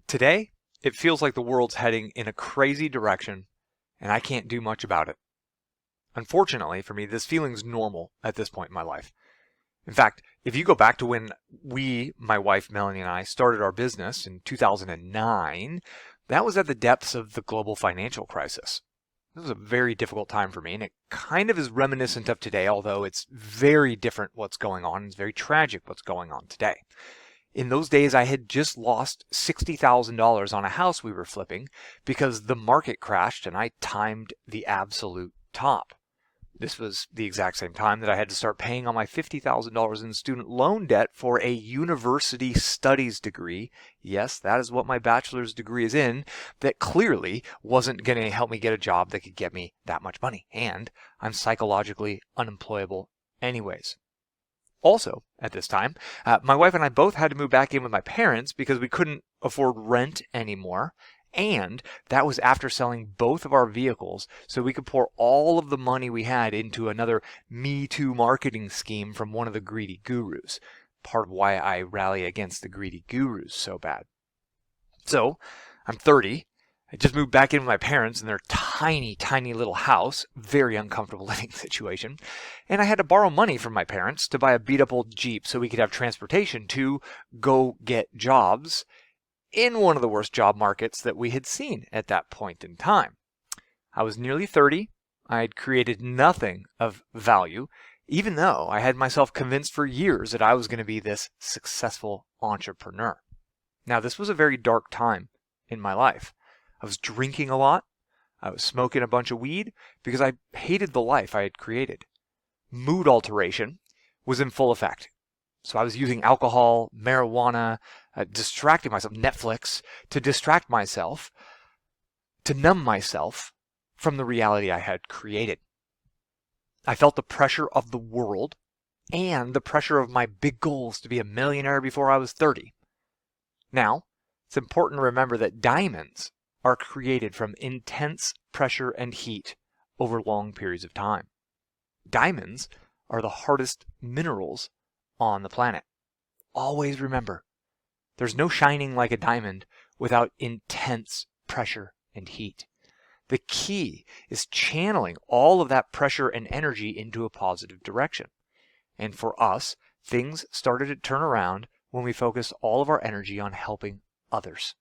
Today, it feels like the world's heading in a crazy direction, and I can't do much about it. Unfortunately for me, this feeling's normal at this point in my life. In fact, if you go back to when my wife Melanie and I, started our business in 2009, that was at the depths of the global financial crisis. This was a very difficult time for me, and it kind of is reminiscent of today, although it's very different what's going on. It's very tragic what's going on today. In those days, I had just lost $60,000 on a house we were flipping because the market crashed and I timed the absolute top. This was the exact same time that I had to start paying on my $50,000 in student loan debt for a university studies degree. Yes, that is what my bachelor's degree is in. That clearly wasn't going to help me get a job that could get me that much money. And I'm psychologically unemployable anyways. Also, at this time, my wife and I both had to move back in with my parents because we couldn't afford rent anymore. And that was after selling both of our vehicles so we could pour all of the money we had into another Me Too marketing scheme from one of the greedy gurus. Part of why I rally against the greedy gurus so bad. So, I'm 30. I just moved back in with my parents in their tiny, tiny little house, very uncomfortable living situation, and I had to borrow money from my parents to buy a beat-up old Jeep so we could have transportation to go get jobs in one of the worst job markets that we had seen at that point in time. I was nearly 30. I had created nothing of value, even though I had myself convinced for years that I was going to be this successful entrepreneur. Now, this was a very dark time in my life. I was drinking a lot. I was smoking a bunch of weed because I hated the life I had created. Mood alteration was in full effect. So I was using alcohol, marijuana, distracting myself, Netflix, to distract myself, to numb myself from the reality I had created. I felt the pressure of the world and the pressure of my big goals to be a millionaire before I was 30. Now, it's important to remember that diamonds are created from intense pressure and heat over long periods of time. Diamonds are the hardest minerals on the planet. Always remember, there's no shining like a diamond without intense pressure and heat. The key is channeling all of that pressure and energy into a positive direction. And for us, things started to turn around when we focused all of our energy on helping others.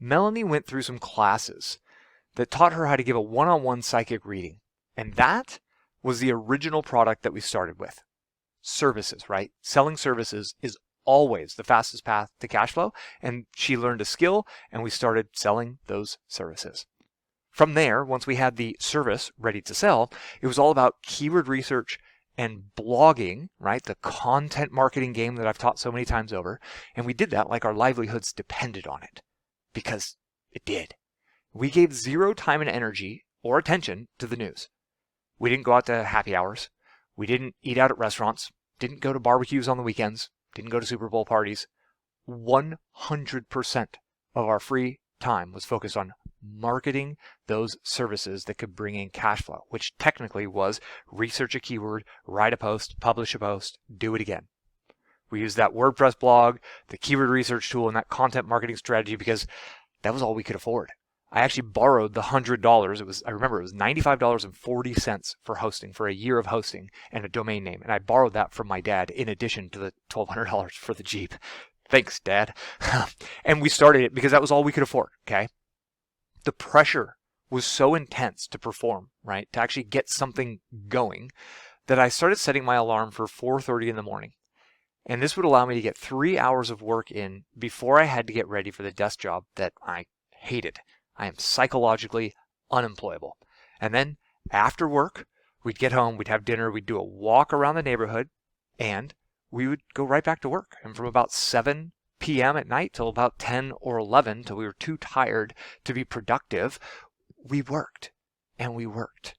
Melanie went through some classes that taught her how to give a one-on-one psychic reading. And that was the original product that we started with. Services, right? Selling services is always the fastest path to cash flow. And she learned a skill and we started selling those services. From there, once we had the service ready to sell, it was all about keyword research and blogging, right? The content marketing game that I've taught so many times over. And we did that like our livelihoods depended on it. Because it did. We gave zero time and energy or attention to the news. We didn't go out to happy hours. We didn't eat out at restaurants. Didn't go to barbecues on the weekends. Didn't go to Super Bowl parties. 100% of our free time was focused on marketing those services that could bring in cash flow, which technically was research a keyword, write a post, publish a post, do it again. We used that WordPress blog, the keyword research tool, and that content marketing strategy because that was all we could afford. I actually borrowed the $100. I remember it was $95.40 for hosting, for a year of hosting and a domain name. And I borrowed that from my dad in addition to the $1,200 for the Jeep. Thanks, Dad. And we started it because that was all we could afford, okay? The pressure was so intense to perform, right? To actually get something going that I started setting my alarm for 4:30 in the morning. And this would allow me to get 3 hours of work in before I had to get ready for the desk job that I hated. I am psychologically unemployable. And then after work, we'd get home, we'd have dinner, we'd do a walk around the neighborhood, and we would go right back to work. And from about 7 p.m. at night till about 10 or 11, till we were too tired to be productive, we worked and we worked.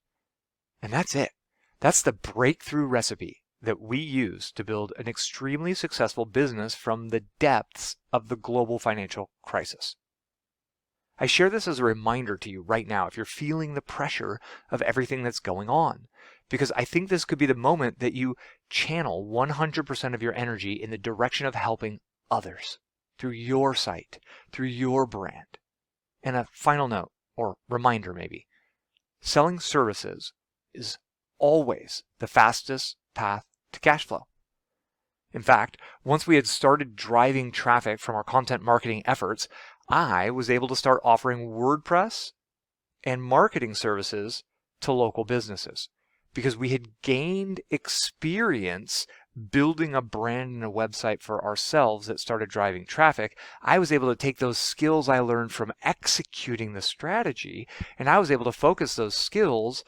And that's it. That's the breakthrough recipe that we use to build an extremely successful business from the depths of the global financial crisis. I share this as a reminder to you right now if you're feeling the pressure of everything that's going on, because I think this could be the moment that you channel 100% of your energy in the direction of helping others. through your site, through your brand. And a final note, or reminder maybe, selling services is always the fastest path to cash flow. In fact, once we had started driving traffic from our content marketing efforts, I was able to start offering WordPress and marketing services to local businesses because we had gained experience building a brand and a website for ourselves that started driving traffic. I was able to take those skills I learned from executing the strategy, and I was able to focus those skills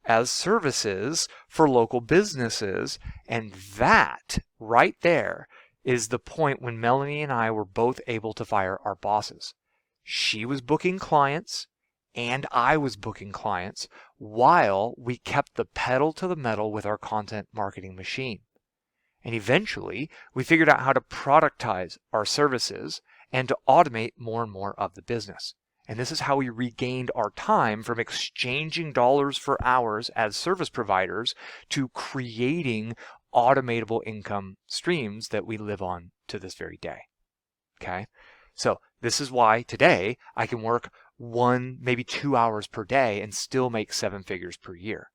as services for local businesses. And that right there is the point when Melanie and I were both able to fire our bosses. She was booking clients and I was booking clients while we kept the pedal to the metal with our content marketing machine. And eventually we figured out how to productize our services and to automate more and more of the business. And this is how we regained our time from exchanging dollars for hours as service providers to creating automatable income streams that we live on to this very day. Okay? So this is why today I can work 1, maybe 2 hours per day and still make 7 figures per year.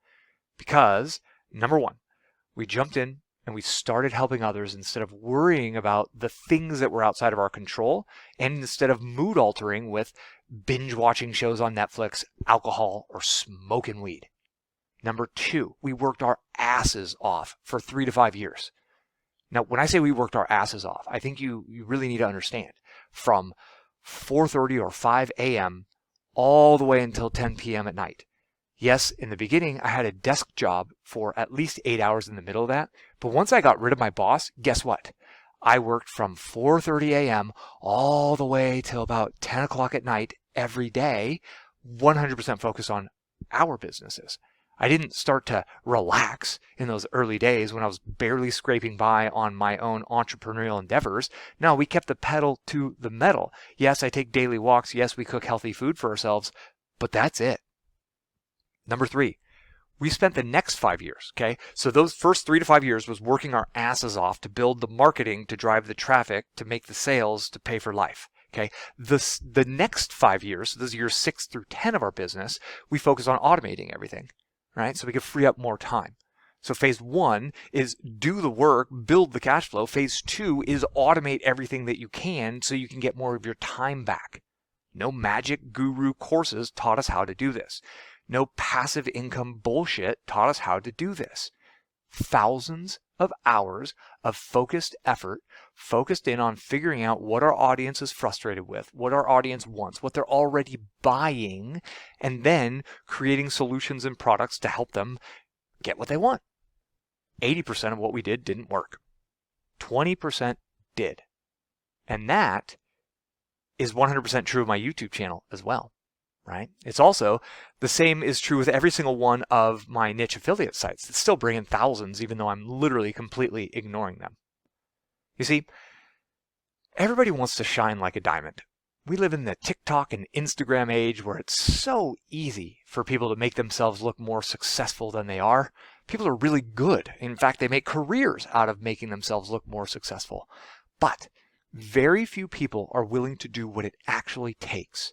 Because, number one, we jumped in and we started helping others instead of worrying about the things that were outside of our control, and instead of mood altering with binge watching shows on Netflix, alcohol, or smoking weed. Number two, we worked our asses off for 3 to 5 years. Now, when I say we worked our asses off, I think you really need to understand from 4:30 or 5 a.m. all the way until 10 p.m. at night. Yes, in the beginning, I had a desk job for at least 8 hours in the middle of that. But once I got rid of my boss, guess what? I worked from 4:30 a.m. all the way till about 10 o'clock at night every day, 100% focused on our businesses. I didn't start to relax in those early days when I was barely scraping by on my own entrepreneurial endeavors. No, we kept the pedal to the metal. Yes, I take daily walks. Yes, we cook healthy food for ourselves, but that's it. Number three, we spent the next 5 years, okay? So those first 3 to 5 years was working our asses off to build the marketing, to drive the traffic, to make the sales, to pay for life, okay? The next 5 years, those years 6 through 10 of our business, we focus on automating everything, right? So we can free up more time. So phase 1 is do the work, build the cash flow. Phase 2 is automate everything that you can so you can get more of your time back. No magic guru courses taught us how to do this. No passive income bullshit taught us how to do this. Thousands of hours of focused effort, focused in on figuring out what our audience is frustrated with, what our audience wants, what they're already buying, and then creating solutions and products to help them get what they want. 80% of what we did didn't work. 20% did. And that is 100% true of my YouTube channel as well. Right? It's also the same is true with every single one of my niche affiliate sites. It's still bringing thousands, even though I'm literally completely ignoring them. You see, everybody wants to shine like a diamond. We live in the TikTok and Instagram age where it's so easy for people to make themselves look more successful than they are. People are really good. In fact, they make careers out of making themselves look more successful. But very few people are willing to do what it actually takes.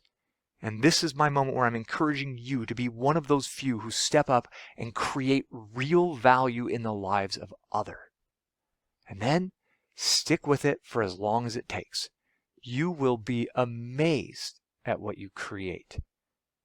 And this is my moment where I'm encouraging you to be one of those few who step up and create real value in the lives of others. And then stick with it for as long as it takes. You will be amazed at what you create.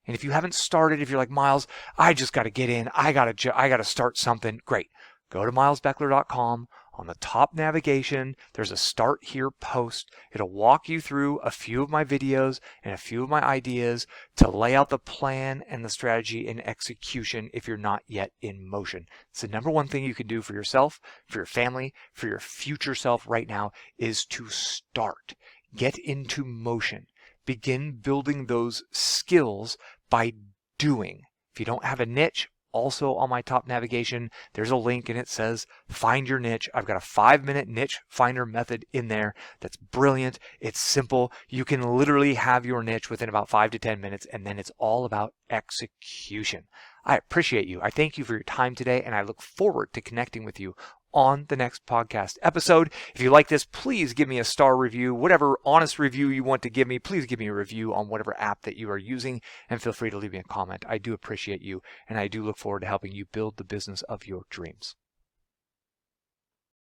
And if you haven't started, if you're like, Miles, I just got to get in, I got to start something, great. Go to milesbeckler.com. On the top navigation, there's a Start Here post. It'll walk you through a few of my videos and a few of my ideas to lay out the plan and the strategy and execution if you're not yet in motion. It's the number one thing you can do for yourself, for your family, for your future self right now is to start. Get into motion. Begin building those skills by doing. If you don't have a niche, also on my top navigation, there's a link and it says find your niche. I've got a 5-minute niche finder method in there that's brilliant. It's simple. You can literally have your niche within about 5 to 10 minutes, and then it's all about execution. I appreciate you. I thank you for your time today, and I look forward to connecting with you on the next podcast episode. If you like this, please give me a star review. Whatever honest review you want to give me, please give me a review on whatever app that you are using, and feel free to leave me a comment. I do appreciate you, and I do look forward to helping you build the business of your dreams.